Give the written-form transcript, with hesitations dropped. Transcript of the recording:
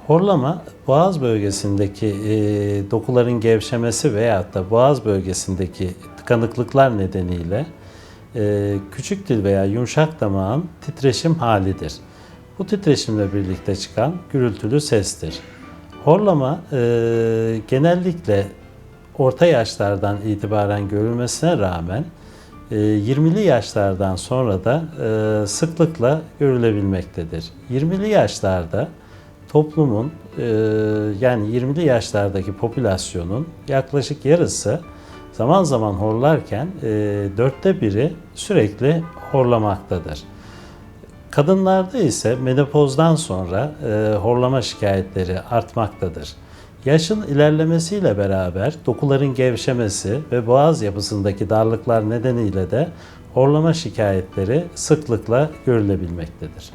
Horlama, boğaz bölgesindeki dokuların gevşemesi veyahut da boğaz bölgesindeki tıkanıklıklar nedeniyle küçük dil veya yumuşak damağın titreşim halidir. Bu titreşimle birlikte çıkan gürültülü sestir. Horlama genellikle orta yaşlardan itibaren görülmesine rağmen 20'li yaşlardan sonra da sıklıkla görülebilmektedir. 20'li yaşlarda toplumun yani 20'li yaşlardaki popülasyonun yaklaşık yarısı zaman zaman horlarken 1/4'ü sürekli horlamaktadır. Kadınlarda ise menopozdan sonra horlama şikayetleri artmaktadır. Yaşın ilerlemesiyle beraber dokuların gevşemesi ve boğaz yapısındaki darlıklar nedeniyle de horlama şikayetleri sıklıkla görülebilmektedir.